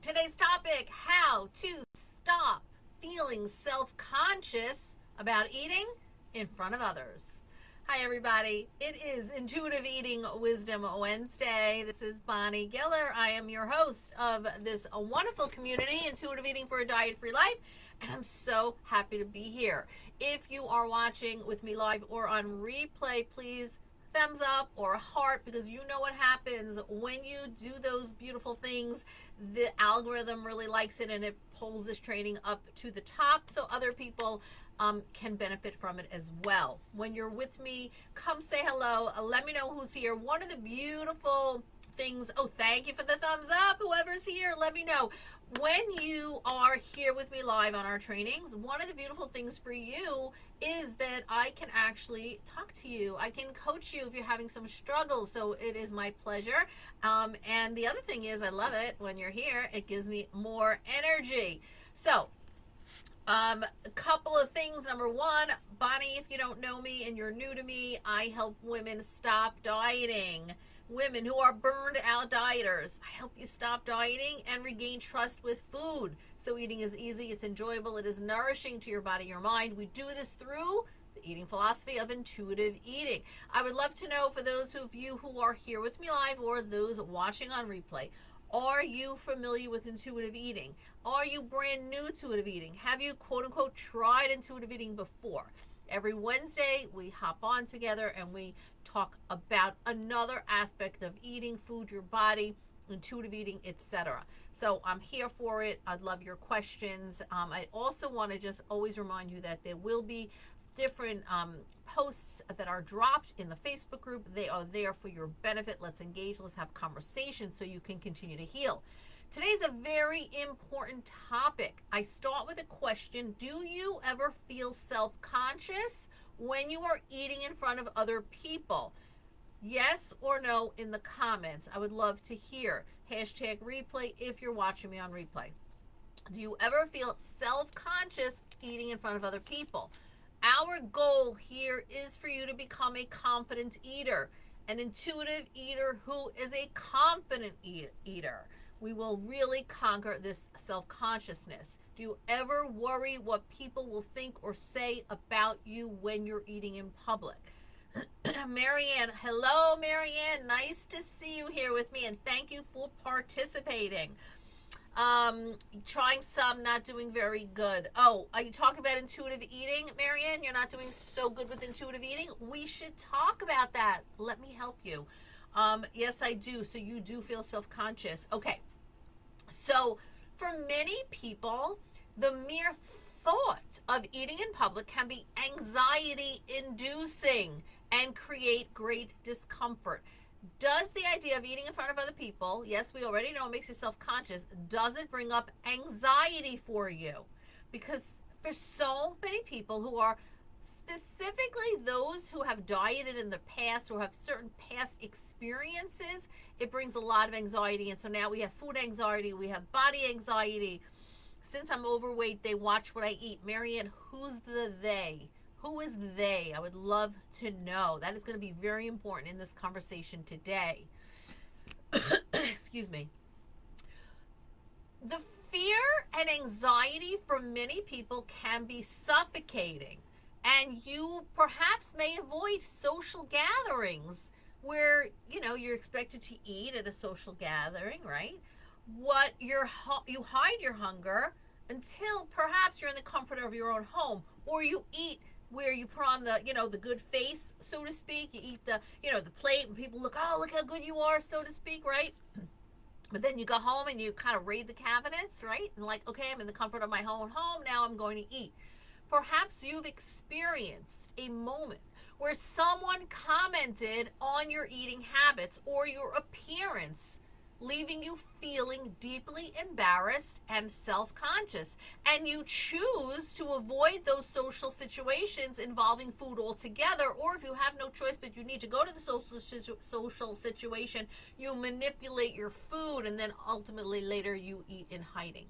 Today's topic, how to stop feeling self-conscious about eating in front of others. Hi everybody, it is Intuitive Eating Wisdom Wednesday. This is Bonnie Giller. I am your host of this wonderful community, Intuitive Eating for a Diet-Free Life, and I'm so happy to be here. If you are watching with me live or on replay, please thumbs up or a heart, because you know what happens when you do those beautiful things. The algorithm really likes it and it pulls this training up to the top so other people can benefit from it as well. When you're with me, come say hello. Let me know who's here. One of the beautiful things, thank you for the thumbs up, whoever's here, let me know. When you are here with me live on our trainings, one of the beautiful things for you is that I can actually talk to you. I can coach you if you're having some struggles, so it is my pleasure. And the other thing is, I love it when you're here. It gives me more energy. So, a couple of things. Number one, Bonnie, if you don't know me and you're new to me, I help women stop dieting. Women who are burned out dieters. I help you stop dieting and regain trust with food. So eating is easy, it's enjoyable, it is nourishing to your body, your mind. We do this through the eating philosophy of intuitive eating. I would love to know, for those of you who are here with me live or those watching on replay, are you familiar with intuitive eating? Are you brand new to intuitive eating? Have you, quote unquote, tried intuitive eating before? Every Wednesday, we hop on together and we talk about another aspect of eating, food, your body, intuitive eating, etc. So I'm here for it. I'd love your questions. I also want to just always remind you that there will be different posts that are dropped in the Facebook group. They are there for your benefit. Let's engage. Let's have conversation so you can continue to heal. Today's a very important topic. I start with a question. Do you ever feel self-conscious when you are eating in front of other people? Yes or no in the comments. I would love to hear. Hashtag replay if you're watching me on replay. Do you ever feel self-conscious eating in front of other people? Our goal here is for you to become a confident eater, an intuitive eater who is a confident eater. We will really conquer this self-consciousness. Do you ever worry what people will think or say about you when you're eating in public? Marianne, hello Marianne, nice to see you here with me and thank you for participating. Trying some, not doing very good. Oh, are you talking about intuitive eating, Marianne? You're not doing so good with intuitive eating? We should talk about that. Let me help you. Yes, I do. So you do feel self-conscious. Okay. So for many people, the mere thought of eating in public can be anxiety inducing and create great discomfort. Does the idea of eating in front of other people, yes, we already know it makes you self-conscious, does it bring up anxiety for you? Because for so many people who are specifically those who have dieted in the past or have certain past experiences, it brings a lot of anxiety. And so now we have food anxiety, we have body anxiety. Since I'm overweight, they watch what I eat. Marianne, who's the they? Who is they? I would love to know. That is going to be very important in this conversation today. Excuse me. The fear and anxiety for many people can be suffocating. And you perhaps may avoid social gatherings where, you're expected to eat at a social gathering, right? You hide your hunger until perhaps you're in the comfort of your own home, or you eat where you put on the good face, so to speak. You eat the plate and people look how good you are, so to speak, right? But then you go home and you kind of raid the cabinets, right? And like, okay, I'm in the comfort of my own home, now I'm going to eat. Perhaps you've experienced a moment where someone commented on your eating habits or your appearance, leaving you feeling deeply embarrassed and self-conscious. And you choose to avoid those social situations involving food altogether, or if you have no choice but you need to go to the social situation, you manipulate your food and then ultimately later you eat in hiding.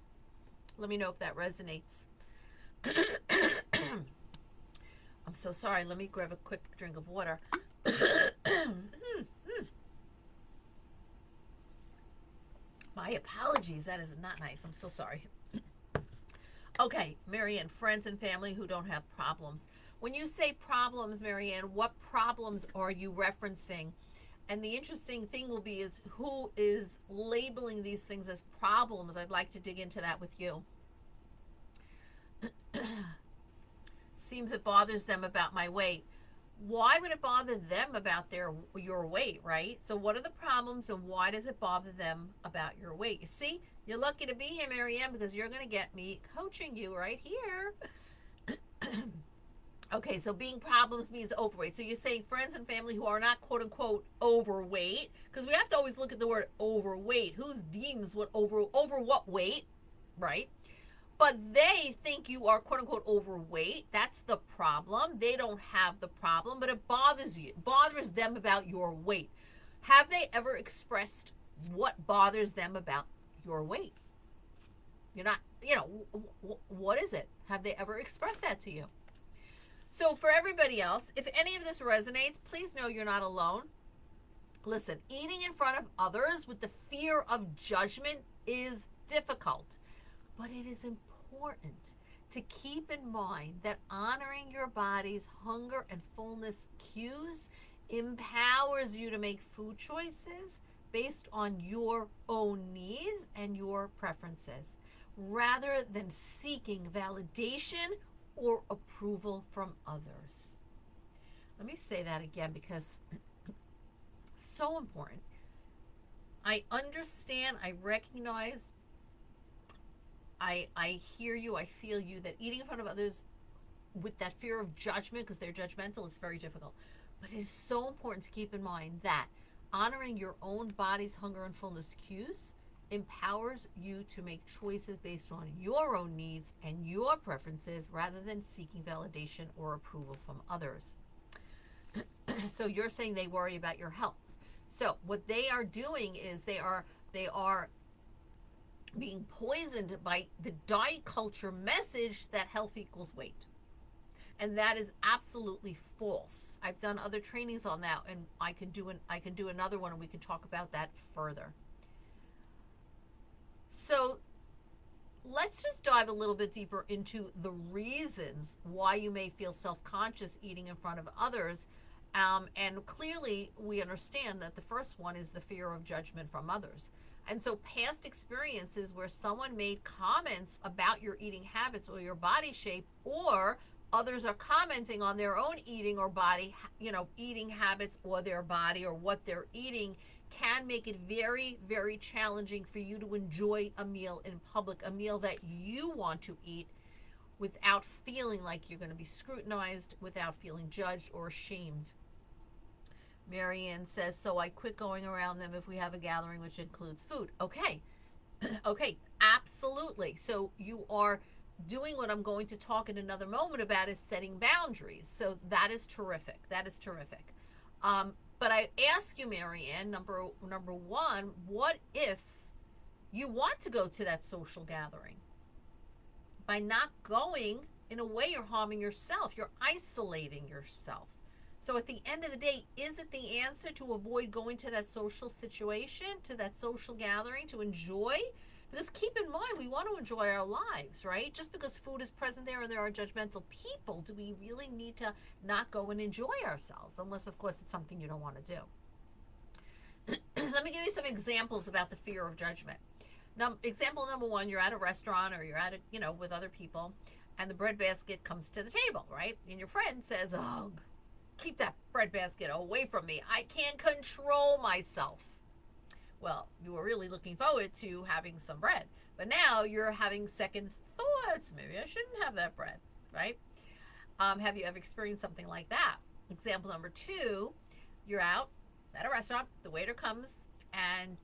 Let me know if that resonates. I'm so sorry. Let me grab a quick drink of water. My My apologies. That is not nice. I'm so sorry. Okay, Marianne, friends and family who don't have problems. When you say problems, Marianne, what problems are you referencing? And the interesting thing will be is who is labeling these things as problems. I'd like to dig into that with you. Seems it bothers them about my weight. Why would it bother them about your weight, right? So what are the problems and why does it bother them about your weight? You see, you're lucky to be here, Marianne, because you're going to get me coaching you right here. Okay, so being problems means overweight. So you're saying friends and family who are not quote unquote overweight, because we have to always look at the word overweight. Who deems what over what weight, right? But they think you are quote unquote overweight. That's the problem. They don't have the problem, but it bothers you. It bothers them about your weight. Have they ever expressed what bothers them about your weight? You're not, what is it? Have they ever expressed that to you? So for everybody else, if any of this resonates, please know you're not alone. Listen, eating in front of others with the fear of judgment is difficult, but it is important to keep in mind that honoring your body's hunger and fullness cues empowers you to make food choices based on your own needs and your preferences, rather than seeking validation or approval from others. Let me say that again because so important. I understand, I recognize, I hear you, I feel you, that eating in front of others with that fear of judgment, because they're judgmental, is very difficult. But it is so important to keep in mind that honoring your own body's hunger and fullness cues empowers you to make choices based on your own needs and your preferences rather than seeking validation or approval from others. So you're saying they worry about your health. So what they are doing is they are being poisoned by the diet culture message that health equals weight. And that is absolutely false. I've done other trainings on that, and I can do another one, and we can talk about that further. So let's just dive a little bit deeper into the reasons why you may feel self-conscious eating in front of others. And clearly we understand that the first one is the fear of judgment from others. And so past experiences where someone made comments about your eating habits or your body shape, or others are commenting on their own eating or body, eating habits or their body or what they're eating, can make it very, very challenging for you to enjoy a meal in public, a meal that you want to eat without feeling like you're going to be scrutinized, without feeling judged or ashamed. Marianne says, so I quit going around them if we have a gathering which includes food. Okay. Okay, absolutely. So you are doing what I'm going to talk in another moment about, is setting boundaries. So that is terrific. That is terrific. But I ask you, Marianne, number one, what if you want to go to that social gathering? By not going, in a way, you're harming yourself. You're isolating yourself. So at the end of the day, is it the answer to avoid going to that social situation, to that social gathering, to enjoy? Because keep in mind, we want to enjoy our lives, right? Just because food is present there and there are judgmental people, do we really need to not go and enjoy ourselves? Unless, of course, it's something you don't want to do. Let me give you some examples about the fear of judgment. Example number one, you're at a restaurant or you're at with other people, and the bread basket comes to the table, right? And your friend says, oh, keep that bread basket away from me. I can't control myself. Well, you were really looking forward to having some bread, but now you're having second thoughts. Maybe I shouldn't have that bread, right? Have you ever experienced something like that? Example number two, you're out at a restaurant. The waiter comes and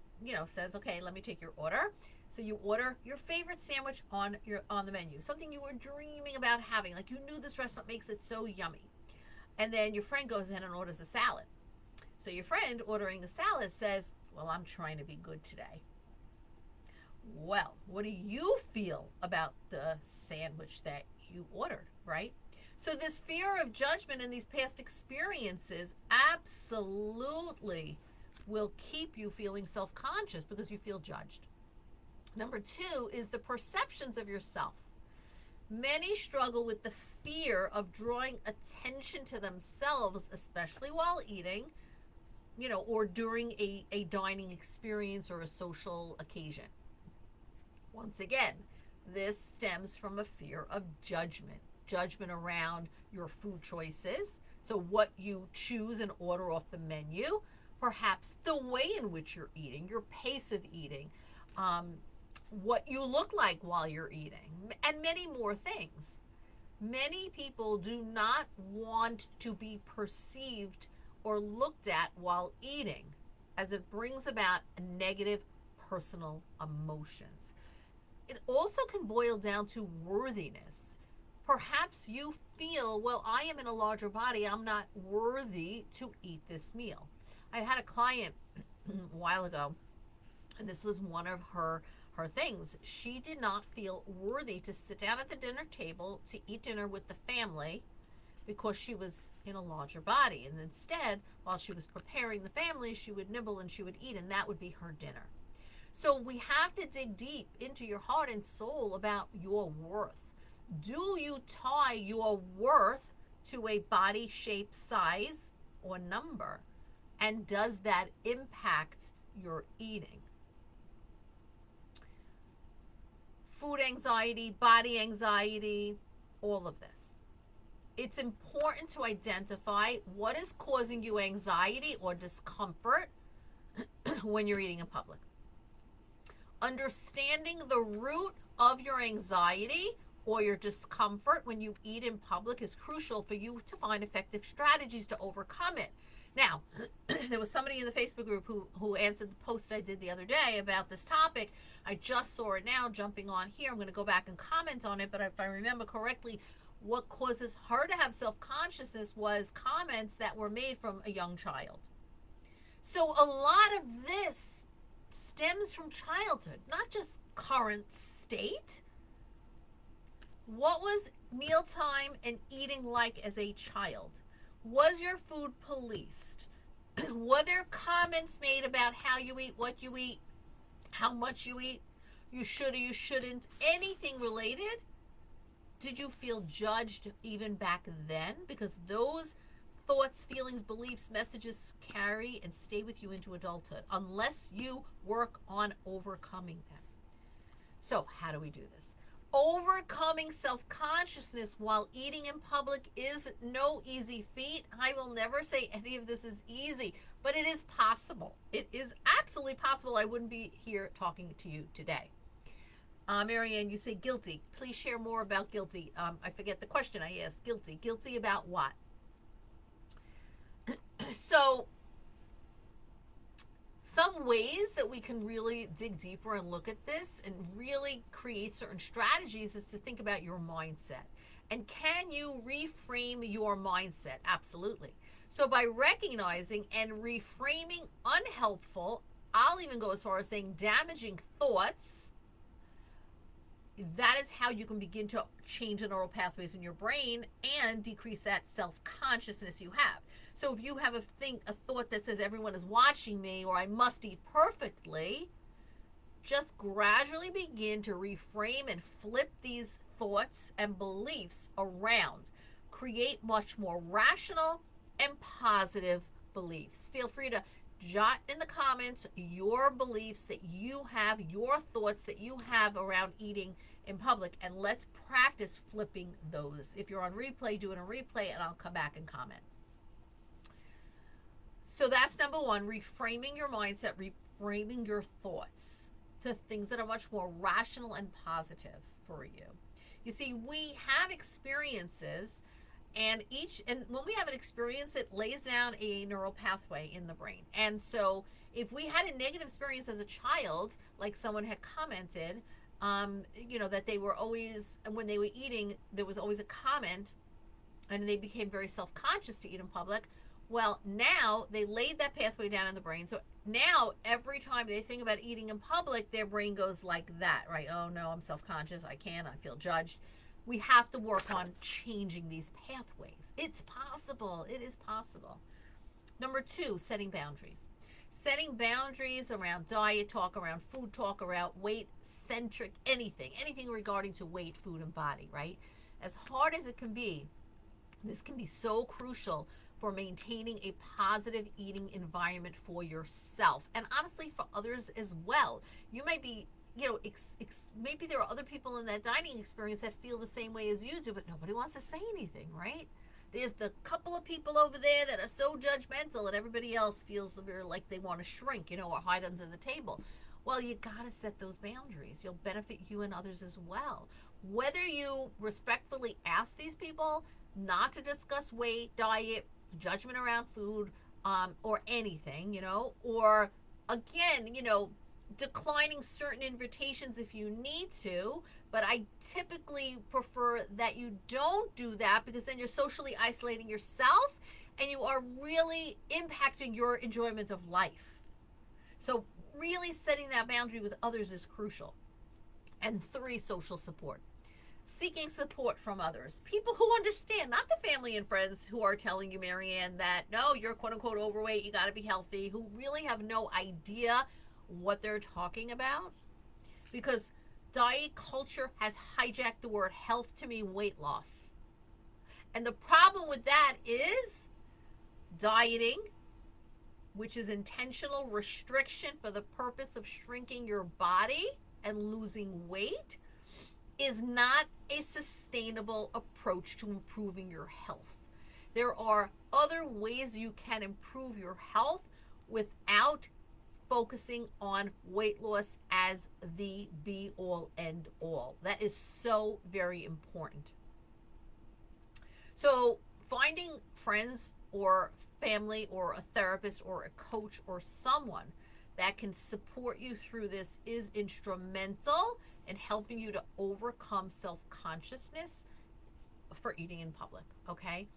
says, okay, let me take your order. So you order your favorite sandwich on the menu, something you were dreaming about having, like you knew this restaurant makes it so yummy. And then your friend goes in and orders a salad. So your friend ordering the salad says, well, I'm trying to be good today. Well, what do you feel about the sandwich that you ordered, right? So this fear of judgment and these past experiences absolutely will keep you feeling self-conscious because you feel judged. Number two is the perceptions of yourself. Many struggle with the fear of drawing attention to themselves, especially while eating, or during a dining experience or a social occasion. Once again, this stems from a fear of judgment around your food choices. So what you choose and order off the menu, perhaps the way in which you're eating, your pace of eating, what you look like while you're eating, and many more things. Many people do not want to be perceived or looked at while eating, as it brings about negative personal emotions. It also can boil down to worthiness. Perhaps you feel, well, I am in a larger body, I'm not worthy to eat this meal. I had a client a while ago, and this was one of her things. She did not feel worthy to sit down at the dinner table to eat dinner with the family because she was in a larger body. And instead, while she was preparing the family, she would nibble and she would eat, and that would be her dinner. So we have to dig deep into your heart and soul about your worth. Do you tie your worth to a body shape, size, or number? And does that impact your eating? Food anxiety, body anxiety, all of this. It's important to identify what is causing you anxiety or discomfort when you're eating in public. Understanding the root of your anxiety or your discomfort when you eat in public is crucial for you to find effective strategies to overcome it. Now, there was somebody in the Facebook group who answered the post I did the other day about this topic. I just saw it now jumping on here. I'm going to go back and comment on it, but if I remember correctly, what causes her to have self-consciousness was comments that were made from a young child. So a lot of this stems from childhood, not just current state. What was mealtime and eating like as a child? Was your food policed? Were there comments made about how you eat, what you eat, how much you eat, you should or you shouldn't, anything related? Did you feel judged even back then? Because those thoughts, feelings, beliefs, messages carry and stay with you into adulthood unless you work on overcoming them. So how do we do this? Overcoming self-consciousness while eating in public is no easy feat. I will never say any of this is easy, but it is possible. It is absolutely possible. I wouldn't be here talking to you today. Marianne, you say guilty. Please share more about guilty. I forget the question I asked. Guilty. Guilty about what? So, some ways that we can really dig deeper and look at this and really create certain strategies is to think about your mindset. And can you reframe your mindset? Absolutely. So by recognizing and reframing unhelpful, I'll even go as far as saying damaging thoughts, that is how you can begin to change the neural pathways in your brain and decrease that self-consciousness you have. So if you have a thought that says everyone is watching me or I must eat perfectly, just gradually begin to reframe and flip these thoughts and beliefs around. Create much more rational and positive beliefs. Feel free to jot in the comments your beliefs that you have, your thoughts that you have around eating in public, and let's practice flipping those. If you're on replay, do it on replay, and I'll come back and comment. So that's number one, reframing your mindset, reframing your thoughts to things that are much more rational and positive for you. You see, we have experiences, and when we have an experience, it lays down a neural pathway in the brain. And so if we had a negative experience as a child, like someone had commented, that they were always, when they were eating, there was always a comment, and they became very self-conscious to eat in public. Well, now they laid that pathway down in the brain. So now every time they think about eating in public, their brain goes like that, right? Oh no, I'm self-conscious. I feel judged. We have to work on changing these pathways. It's possible. It is possible. Number two, setting boundaries. Setting boundaries around diet talk, around food talk, around weight, eccentric, anything regarding to weight, food, and body, right? As hard as it can be, this can be so crucial for maintaining a positive eating environment for yourself and honestly for others as well. You might be, maybe there are other people in that dining experience that feel the same way as you do, but nobody wants to say anything, right? There's the couple of people over there that are so judgmental and everybody else feels like they want to shrink, or hide under the table. Well, you got to set those boundaries. You'll benefit you and others as well. Whether you respectfully ask these people not to discuss weight, diet, judgment around food, or anything, or again, declining certain invitations if you need to, but I typically prefer that you don't do that because then you're socially isolating yourself and you are really impacting your enjoyment of life. So really setting that boundary with others is crucial. And 3, social support. Seeking support from others. People who understand, not the family and friends who are telling you, Marianne, that no, you're quote unquote overweight, you got to be healthy, who really have no idea what they're talking about. Because diet culture has hijacked the word health to mean weight loss. And the problem with that is dieting, which is intentional restriction for the purpose of shrinking your body and losing weight, is not a sustainable approach to improving your health. There are other ways you can improve your health without focusing on weight loss as the be all end all. That is so very important. So finding friends or family or a therapist or a coach or someone that can support you through this is instrumental in helping you to overcome self-consciousness for eating in public, okay?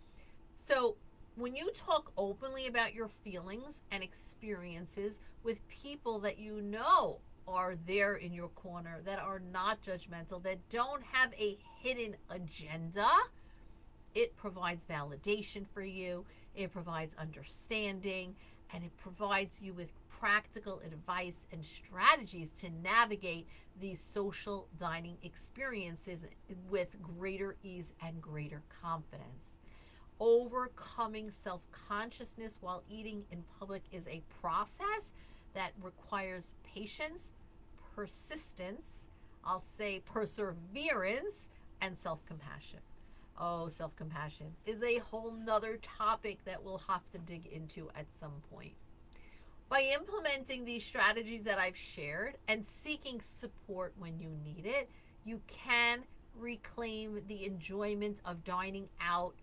So when you talk openly about your feelings and experiences with people that you know are there in your corner, that are not judgmental, that don't have a hidden agenda, it provides validation for you, it provides understanding, and it provides you with practical advice and strategies to navigate these social dining experiences with greater ease and greater confidence. Overcoming self-consciousness while eating in public is a process that requires patience, persistence, I'll say perseverance, and self-compassion. Oh, self-compassion is a whole nother topic that we'll have to dig into at some point. By implementing these strategies that I've shared and seeking support when you need it, you can reclaim the enjoyment of dining out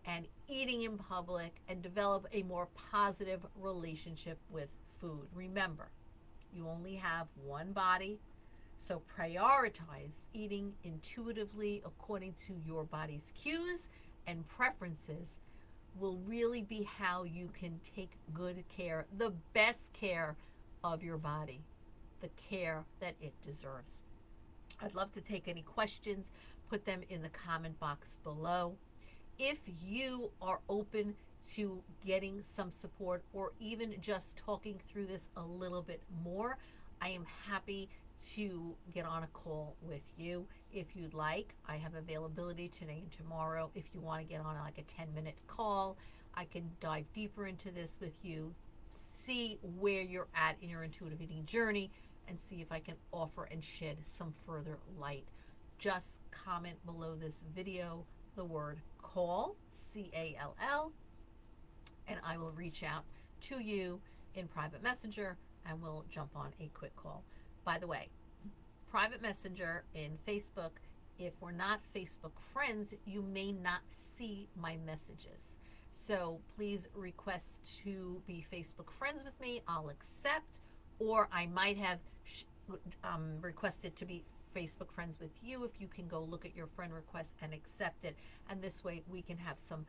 and eating in public and develop a more positive relationship with food. Remember, you only have one body, so prioritize eating intuitively according to your body's cues and preferences will really be how you can take good care, the best care of your body, the care that it deserves. I'd love to take any questions, put them in the comment box below. If you are open to getting some support or even just talking through this a little bit more, I am happy to get on a call with you if you'd like. I have availability today and tomorrow. If you want to get on like a 10-minute call, I can dive deeper into this with you, see where you're at in your intuitive eating journey, and see if I can offer and shed some further light. Just comment below this video the word call, C-A-L-L, and I will reach out to you in private messenger and we'll jump on a quick call. By the way, private messenger in Facebook, if we're not Facebook friends, you may not see my messages. So please request to be Facebook friends with me. I'll accept, or I might have requested to be Facebook friends with you. If you can go look at your friend request and accept it, and this way we can have some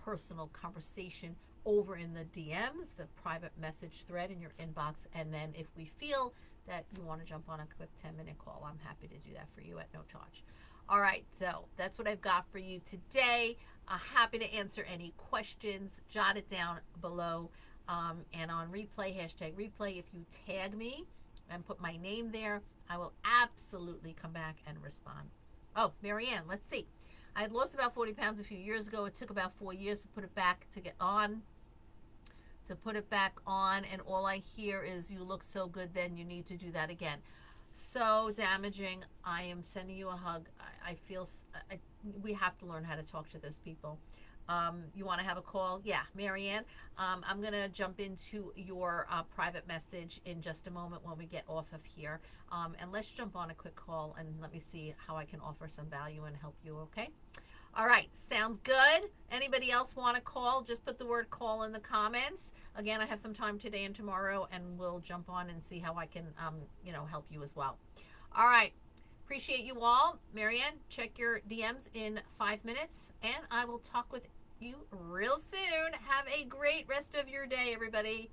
personal conversation over in the DMs, the private message thread in your inbox. And then if we feel that you want to jump on a quick 10-minute call, I'm happy to do that for you at no charge. All right, so that's what I've got for you today. Happy to answer any questions. Jot it down below, and on replay, hashtag replay, if you tag me and put my name there, I will absolutely come back and respond. Oh, Marianne, let's see. I had lost about 40 pounds a few years ago. It took about 4 years to put it back on, and all I hear is, you look so good, then you need to do that again. So damaging. I am sending you a hug. I feel we have to learn how to talk to those people. You want to have a call? Yeah, Marianne. I'm going to jump into your private message in just a moment when we get off of here. And let's jump on a quick call and let me see how I can offer some value and help you, okay? All right, sounds good. Anybody else want to call? Just put the word call in the comments. Again, I have some time today and tomorrow, and we'll jump on and see how I can, help you as well. All right. Appreciate you all. Marianne, check your DMs in 5 minutes, and I will talk with you real soon. Have a great rest of your day, everybody.